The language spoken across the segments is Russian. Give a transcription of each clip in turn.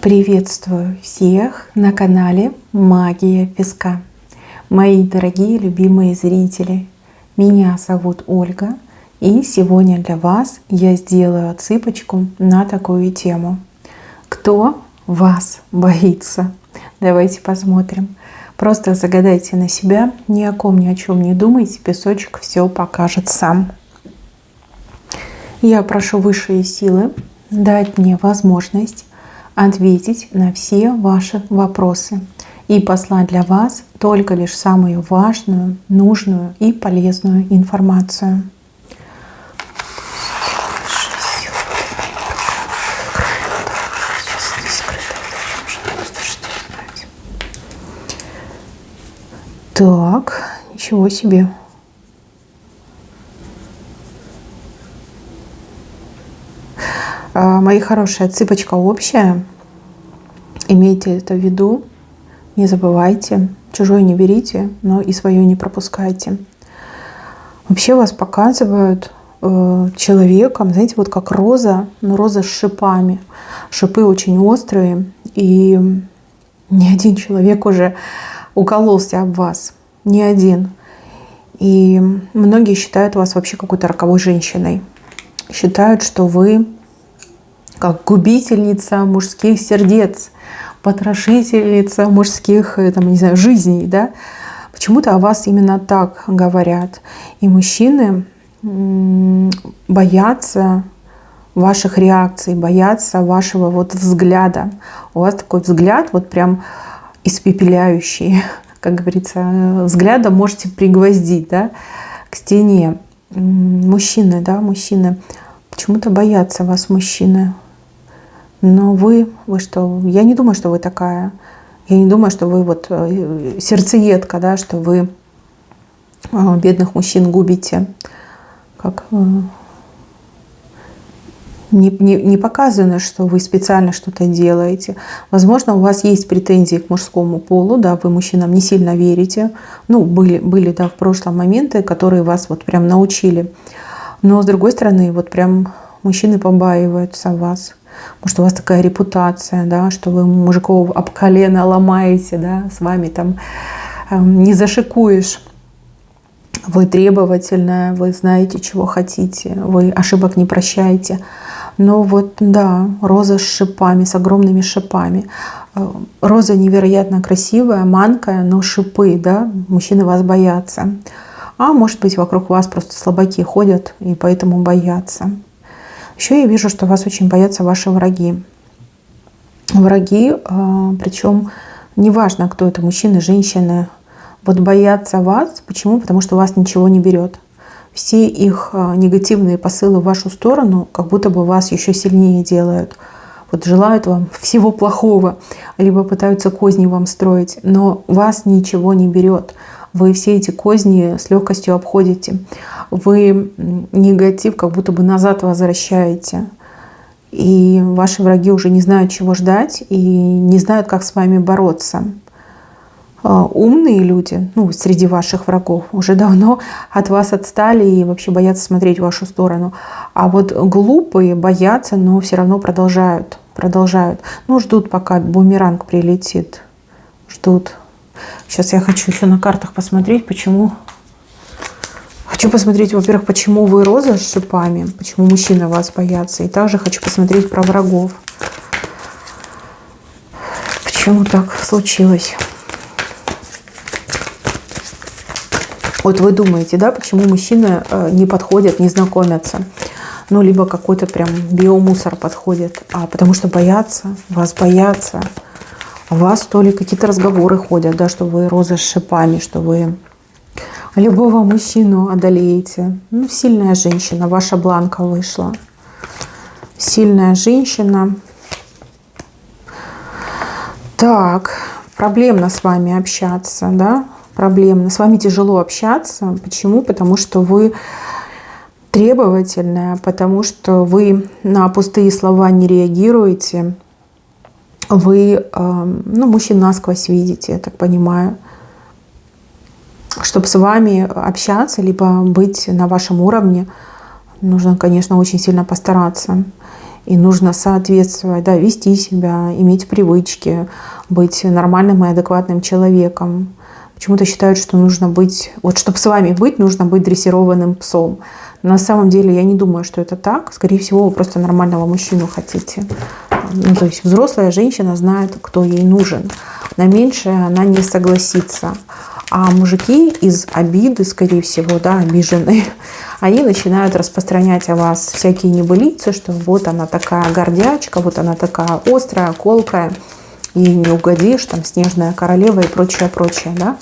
Приветствую всех на канале Магия Песка. Мои дорогие любимые зрители, меня зовут Ольга, и сегодня для вас я сделаю отсыпочку на такую тему. Кто вас боится? Давайте посмотрим. Просто загадайте на себя, ни о ком, ни о чем не думайте, песочек все покажет сам. Я прошу высшие силы дать мне возможность ответить на все ваши вопросы и послать для вас только лишь самую важную, нужную и полезную информацию. Так, ничего себе. Мои хорошие, отсыпочка общая. Имейте это в виду. Не забывайте. Чужое не берите, но и свое не пропускайте. Вообще вас показывают человеком, знаете, вот как роза, но роза с шипами. Шипы очень острые, и ни один человек уже укололся об вас. Ни один. И многие считают вас вообще какой-то роковой женщиной. Считают, что вы как губительница мужских сердец, потрошительница мужских, там, не знаю, жизней, да? Почему-то о вас именно так говорят. И мужчины боятся ваших реакций, боятся вашего вот взгляда. У вас такой взгляд вот прям испепеляющий, как говорится, взглядом можете пригвоздить, да, к стене. Мужчины, да, мужчины почему-то боятся вас, мужчины. Но вы что? Я не думаю, что вы такая. Я не думаю, что вы вот сердцеедка, да, что вы бедных мужчин губите. Как не показано, что вы специально что-то делаете. Возможно, у вас есть претензии к мужскому полу, да, вы мужчинам не сильно верите. Ну, были, да, в прошлом моменты, которые вас вот прям научили. Но с другой стороны, вот прям мужчины побаиваются вас. Может, у вас такая репутация, да, что вы мужиков об колено ломаете, да, с вами там не зашикуешь. Вы требовательная, вы знаете, чего хотите, вы ошибок не прощаете. Но вот, да, роза с шипами, с огромными шипами. Роза невероятно красивая, манкая, но шипы, да, мужчины вас боятся. А может быть, вокруг вас просто слабаки ходят и поэтому боятся. Еще я вижу, что вас очень боятся ваши враги. Враги, причем неважно, кто это, мужчины, женщины, вот боятся вас. Почему? Потому что вас ничего не берет. Все их негативные посылы в вашу сторону как будто бы вас еще сильнее делают. Вот желают вам всего плохого, либо пытаются козни вам строить, но вас ничего не берет. Вы все эти козни с легкостью обходите. Вы негатив как будто бы назад возвращаете. И ваши враги уже не знают, чего ждать, и не знают, как с вами бороться. Умные люди, ну, среди ваших врагов, уже давно от вас отстали и вообще боятся смотреть в вашу сторону. А вот глупые боятся, но все равно продолжают. Ну, ждут, пока бумеранг прилетит. Ждут. Сейчас я хочу еще на картах посмотреть, почему. Хочу посмотреть, во-первых, почему вы роза с шипами, почему мужчины вас боятся. И также хочу посмотреть про врагов. Почему так случилось? Вот вы думаете, да, почему мужчины не подходят, не знакомятся? Ну, либо какой-то прям биомусор подходит. А потому что боятся, вас боятся. У вас то ли какие-то разговоры ходят, да, что вы роза с шипами, что вы любого мужчину одолеете. Ну, сильная женщина, ваша бланка вышла. Сильная женщина. Так, проблемно с вами общаться, да? Проблемно. С вами тяжело общаться. Почему? Потому что вы требовательная, потому что вы на пустые слова не реагируете. Вы, ну, мужчин насквозь видите, я так понимаю. Чтобы с вами общаться, либо быть на вашем уровне, нужно, конечно, очень сильно постараться. И нужно соответствовать, да, вести себя, иметь привычки, быть нормальным и адекватным человеком. Почему-то считают, что нужно быть, вот чтобы с вами быть, нужно быть дрессированным псом. Но на самом деле я не думаю, что это так. Скорее всего, вы просто нормального мужчину хотите. Ну, то есть взрослая женщина знает, кто ей нужен. На меньшее она не согласится. А мужики из обиды, скорее всего, да, обиженные, они начинают распространять о вас всякие небылицы, что вот она такая гордячка, вот она такая острая, колкая, ей не угодишь, там снежная королева и прочее, прочее, да.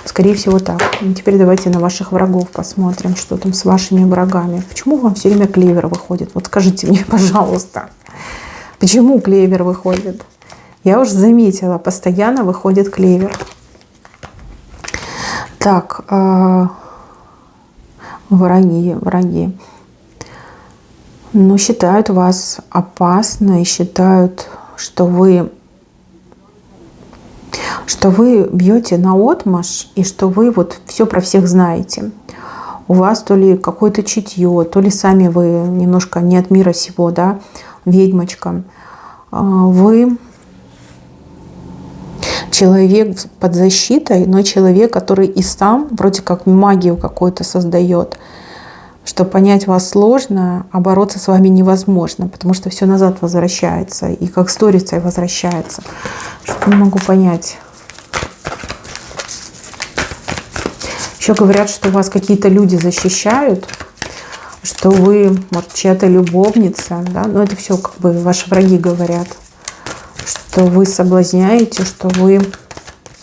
Скорее всего так. И теперь давайте на ваших врагов посмотрим, что там с вашими врагами. Почему вам все время клевер выходит? Вот скажите мне, пожалуйста, почему клевер выходит? Я уже заметила, постоянно выходит клевер. Так, враги. Но считают вас опасной, считают, что вы бьете наотмашь и что вы вот все про всех знаете. У вас то ли какое-то чутье, то ли сами вы немножко не от мира сего, да, ведьмочка. Вы человек под защитой, но человек, который и сам вроде как магию какую-то создает. Что понять вас сложно, а бороться с вами невозможно, потому что все назад возвращается, и как сторицей возвращается. Что не могу понять. Еще говорят, что вас какие-то люди защищают, что вы, может, чья-то любовница, да? Но это все как бы ваши враги говорят. Что вы соблазняете, что вы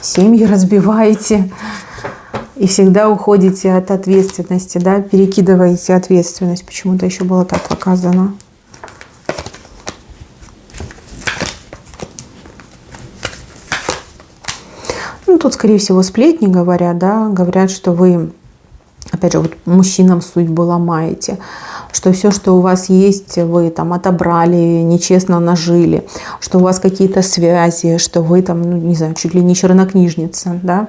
семьи разбиваете и всегда уходите от ответственности, да, перекидываете ответственность. Почему-то еще было так показано. Ну, тут, скорее всего, сплетни говорят, да, говорят, что вы, опять же, вот мужчинам судьбу ломаете, что все, что у вас есть, вы там отобрали, нечестно нажили, что у вас какие-то связи, что вы там, ну, не знаю, чуть ли не чернокнижница, да,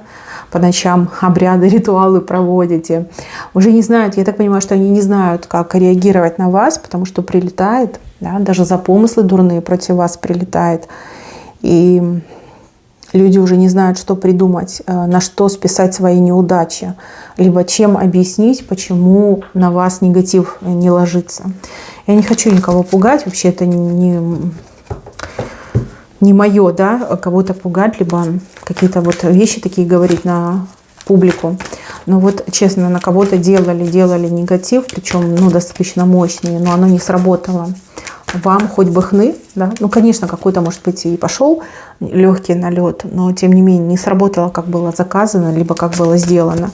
по ночам обряды, ритуалы проводите. Уже не знают, я так понимаю, что они не знают, как реагировать на вас, потому что прилетает, да, даже за помыслы дурные против вас прилетает. И люди уже не знают, что придумать, на что списать свои неудачи, либо чем объяснить, почему на вас негатив не ложится. Я не хочу никого пугать, вообще это не мое, да, кого-то пугать, либо какие-то вот вещи такие говорить на публику. Но вот честно, на кого-то делали негатив, причем, ну, достаточно мощный, но оно не сработало. Вам хоть бы хны, да, ну, конечно, какой-то, может быть, и пошел легкий налет, но, тем не менее, не сработало, как было заказано, либо как было сделано.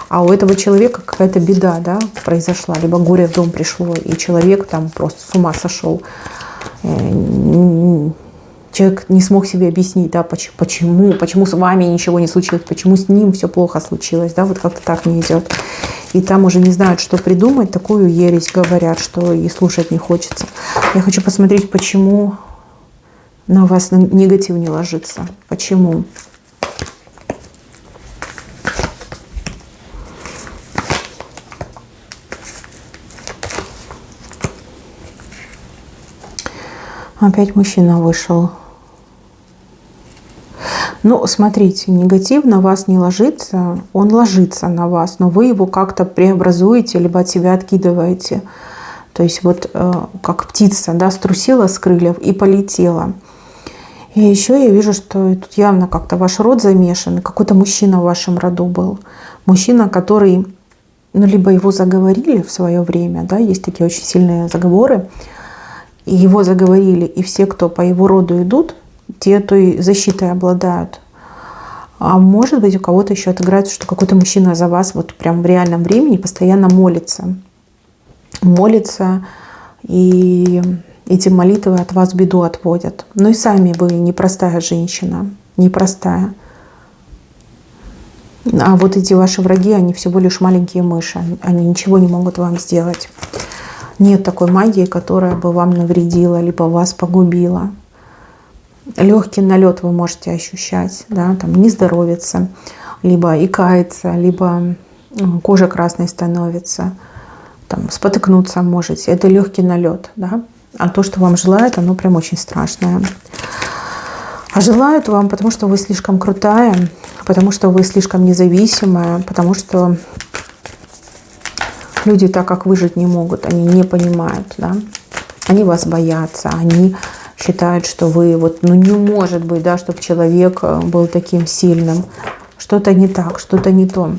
А у этого человека какая-то беда, да, произошла, либо горе в дом пришло, и человек там просто с ума сошел. Человек не смог себе объяснить, да, почему с вами ничего не случилось, почему с ним все плохо случилось, да, вот как-то так не идет. И там уже не знают, что придумать, такую ересь говорят, что и слушать не хочется. Я хочу посмотреть, почему на вас негатив не ложится. Почему? Опять мужчина вышел. Ну, смотрите, негатив на вас не ложится, он ложится на вас, но вы его как-то преобразуете, либо от себя откидываете. То есть вот как птица, да, струсила с крыльев и полетела. И еще я вижу, что тут явно как-то ваш род замешан, какой-то мужчина в вашем роду был. Мужчина, который, ну, либо его заговорили в свое время, да, есть такие очень сильные заговоры, и его заговорили, и все, кто по его роду идут, те той защитой обладают. А может быть, у кого-то еще отыграется, что какой-то мужчина за вас вот прям в реальном времени постоянно молится. Молится, и эти молитвы от вас беду отводят. Но и сами вы непростая женщина, непростая. А вот эти ваши враги, они всего лишь маленькие мыши, они ничего не могут вам сделать. Нет такой магии, которая бы вам навредила, либо вас погубила. Легкий налет вы можете ощущать, да, там не здоровится, либо икается, либо кожа красной становится, там спотыкнуться можете. Это легкий налет, да. А то, что вам желают, оно прям очень страшное. А желают вам, потому что вы слишком крутая, потому что вы слишком независимая, потому что люди так, как выжить не могут, они не понимают, да. Они вас боятся, они считают, что вы вот, ну не может быть, да, чтобы человек был таким сильным. Что-то не так, что-то не то.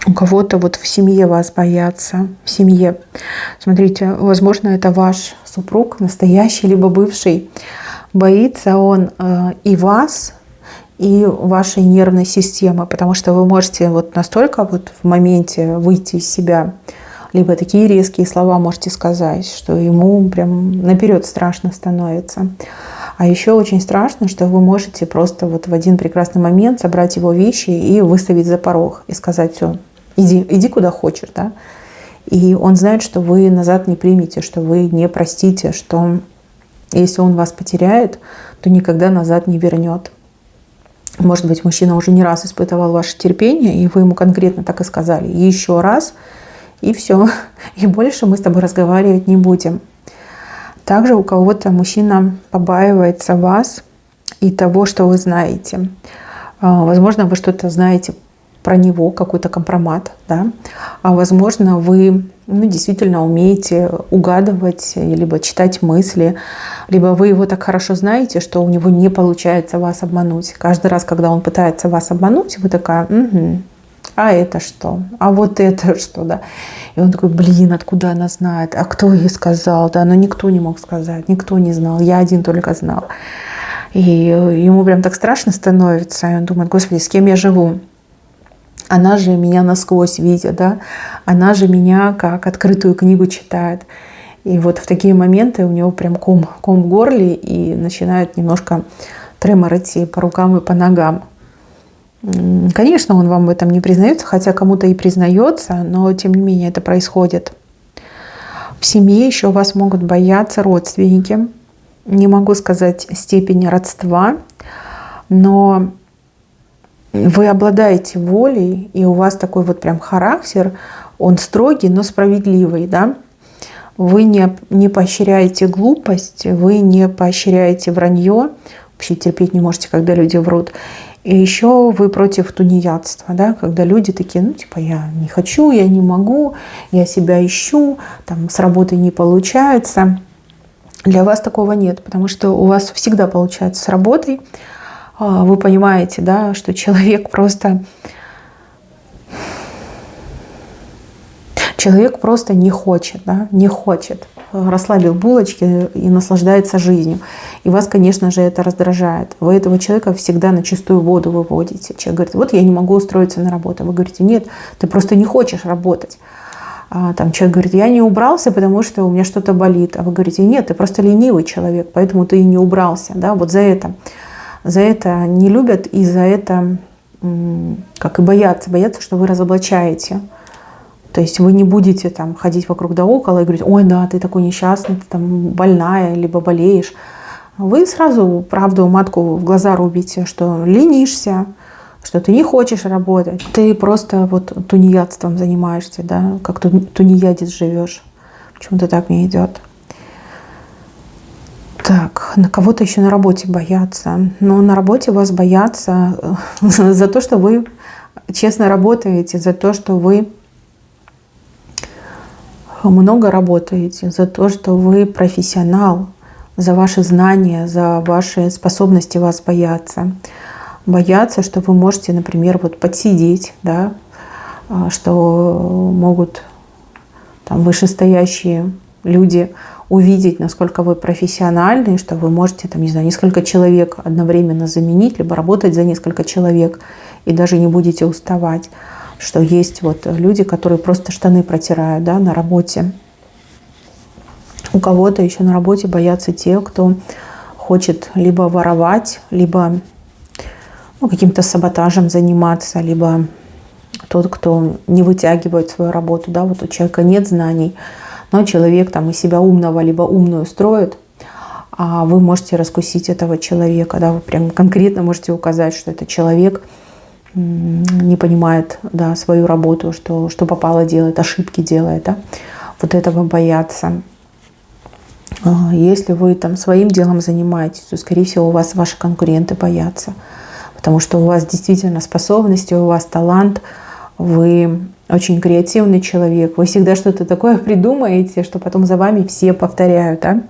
У кого-то вот в семье вас боятся, в семье. Смотрите, возможно, это ваш супруг, настоящий либо бывший. Боится он и вас, и вашей нервной системы, потому что вы можете вот настолько вот в моменте выйти из себя, либо такие резкие слова можете сказать, что ему прям наперед страшно становится. А еще очень страшно, что вы можете просто вот в один прекрасный момент собрать его вещи и выставить за порог и сказать: все, иди куда хочешь, да. И он знает, что вы назад не примете, что вы не простите, что если он вас потеряет, то никогда назад не вернет. Может быть, мужчина уже не раз испытывал ваше терпение, и вы ему конкретно так и сказали: еще раз, и все, и больше мы с тобой разговаривать не будем. Также у кого-то мужчина побаивается вас и того, что вы знаете. Возможно, вы что-то знаете про него, какой-то компромат, да? А возможно, вы действительно умеете угадывать, либо читать мысли, либо вы его так хорошо знаете, что у него не получается вас обмануть. Каждый раз, когда он пытается вас обмануть, вы такая: угу, а это что? А вот это что, да? И он такой: блин, откуда она знает? А кто ей сказал? Да, но никто не мог сказать, никто не знал, я один только знал. И ему прям так страшно становится, и он думает: господи, с кем я живу? Она же меня насквозь видит, да? Она же меня как открытую книгу читает. И вот в такие моменты у него прям ком в горле, и начинает немножко тремор идти по рукам и по ногам. Конечно, он вам в этом не признается, хотя кому-то и признается, но тем не менее это происходит. В семье еще вас могут бояться родственники. Не могу сказать степень родства, но вы обладаете волей, и у вас такой вот прям характер, он строгий, но справедливый, да? Вы не поощряете глупость, вы не поощряете вранье, вообще терпеть не можете, когда люди врут. И еще вы против тунеядства, да? Когда люди такие: ну типа я не хочу, я не могу, я себя ищу, там с работы не получается. Для вас такого нет, потому что у вас всегда получается с работой. Вы понимаете, да, что человек просто не хочет, да, не хочет. Расслабил булочки и наслаждается жизнью. И вас, конечно же, это раздражает. Вы этого человека всегда на чистую воду выводите. Человек говорит: вот я не могу устроиться на работу. Вы говорите: нет, ты просто не хочешь работать. Там человек говорит: я не убрался, потому что у меня что-то болит. А вы говорите: нет, ты просто ленивый человек, поэтому ты и не убрался. Да? Вот за это не любят, и за это как и боятся, что вы разоблачаете. То есть вы не будете там ходить вокруг да около и говорить: ой, да, ты такой несчастный, ты там больная, либо болеешь. Вы сразу правду матку в глаза рубите, что ленишься, что ты не хочешь работать. Ты просто вот тунеядством занимаешься, да, как тунеядец живешь. Почему-то так мне идет. Так, на кого-то еще на работе боятся. Но на работе вас боятся за то, что вы честно работаете, за то, что вы много работаете, за то, что вы профессионал, за ваши знания, за ваши способности вас боятся. Боятся, что вы можете, например, вот подсидеть, да, что могут там вышестоящие люди увидеть, насколько вы профессиональны, что вы можете там, не знаю, несколько человек одновременно заменить, либо работать за несколько человек и даже не будете уставать. Что есть вот люди, которые просто штаны протирают, да, на работе. У кого-то еще на работе боятся те, кто хочет либо воровать, либо каким-то саботажем заниматься, либо тот, кто не вытягивает свою работу. Да, вот у человека нет знаний, но человек там из себя умного либо умную строит, а вы можете раскусить этого человека. Да, вы прям конкретно можете указать, что это человек не понимает, да, свою работу, что попало делает, ошибки делает, да, вот этого боятся. Если вы там своим делом занимаетесь, то, скорее всего, у вас ваши конкуренты боятся, потому что у вас действительно способности, у вас талант, вы очень креативный человек, вы всегда что-то такое придумаете, что потом за вами все повторяют, да?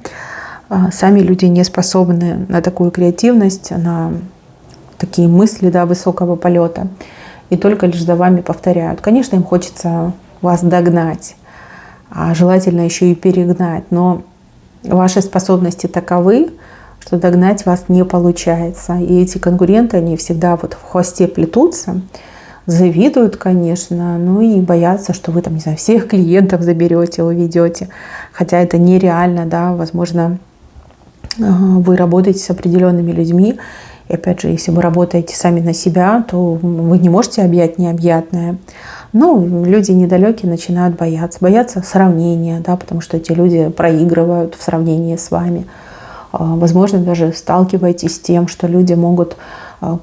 Сами люди не способны на такую креативность, на такие мысли, да, высокого полета, и только лишь за вами повторяют. Конечно, им хочется вас догнать, а желательно еще и перегнать, но ваши способности таковы, что догнать вас не получается. И эти конкуренты, они всегда вот в хвосте плетутся, завидуют, конечно, ну и боятся, что вы там, не знаю, всех клиентов заберете, уведете. Хотя это нереально, да, возможно, вы работаете с определенными людьми. И опять же, если вы работаете сами на себя, то вы не можете объять необъятное. Но люди недалекие начинают бояться. Боятся сравнения, да, потому что эти люди проигрывают в сравнении с вами. Возможно, даже сталкиваетесь с тем, что люди могут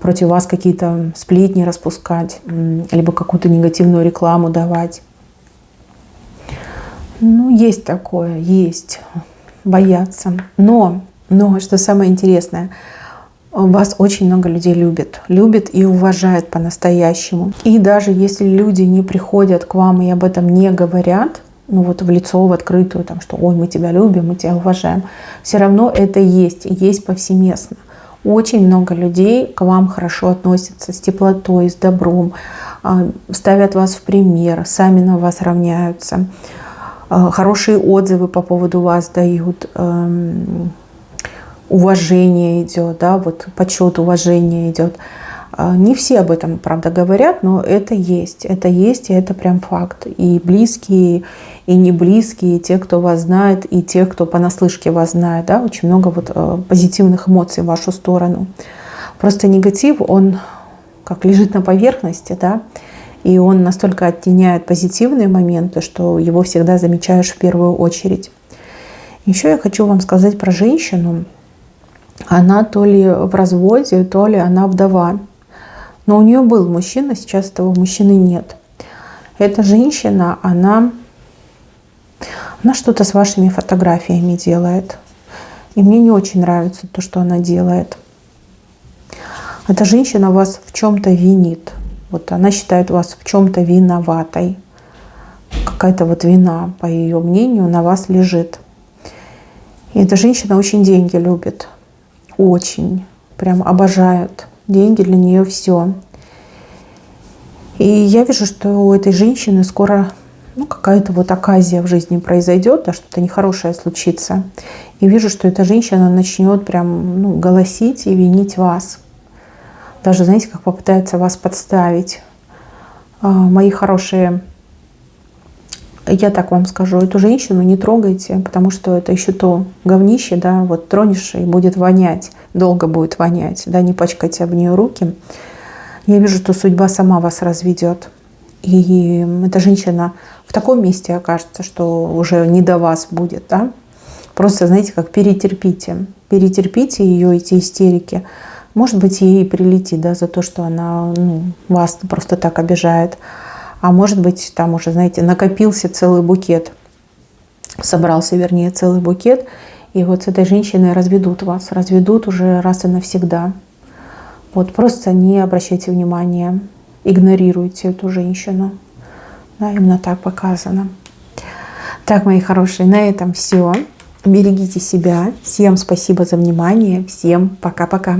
против вас какие-то сплетни распускать, либо какую-то негативную рекламу давать. Ну, есть такое, есть. Боятся. Но, что самое интересное, вас очень много людей любит и уважает по-настоящему. И даже если люди не приходят к вам и об этом не говорят, ну вот в лицо, в открытую, там, что «Ой, мы тебя любим, мы тебя уважаем», все равно это есть повсеместно. Очень много людей к вам хорошо относятся, с теплотой, с добром, ставят вас в пример, сами на вас равняются, хорошие отзывы по поводу вас дают, уважение идет, да, вот почет, уважение идет. Не все об этом, правда, говорят, но это есть, и это прям факт. И близкие, и не близкие, и те, кто вас знает, и те, кто понаслышке вас знает, да, очень много вот позитивных эмоций в вашу сторону. Просто негатив, он как лежит на поверхности, да, и он настолько оттеняет позитивные моменты, что его всегда замечаешь в первую очередь. Еще я хочу вам сказать про женщину. Она то ли в разводе, то ли она вдова. Но у нее был мужчина, сейчас этого мужчины нет. Эта женщина, она что-то с вашими фотографиями делает. И мне не очень нравится то, что она делает. Эта женщина вас в чем-то винит. Вот она считает вас в чем-то виноватой. Какая-то вот вина, по ее мнению, на вас лежит. И эта женщина очень деньги любит. Очень. Прям обожает. Деньги для нее все. И я вижу, что у этой женщины скоро какая-то вот оказия в жизни произойдет, да, что-то нехорошее случится. И вижу, что эта женщина начнет прям голосить и винить вас. Даже, знаете, как попытается вас подставить. Мои хорошие, я так вам скажу, эту женщину не трогайте, потому что это еще то говнище, да, вот тронешь и будет вонять, долго будет вонять, да, не пачкайте об нее руки. Я вижу, что судьба сама вас разведет. И эта женщина в таком месте окажется, что уже не до вас будет, да. Просто, знаете, как перетерпите ее, эти истерики. Может быть, ей прилетит, да, за то, что она вас просто так обижает. А может быть, там уже, знаете, накопился целый букет. Собрался, вернее, целый букет. И вот с этой женщиной разведут вас. Разведут уже раз и навсегда. Вот просто не обращайте внимания. Игнорируйте эту женщину. Да, именно так показано. Так, мои хорошие, на этом все. Берегите себя. Всем спасибо за внимание. Всем пока-пока.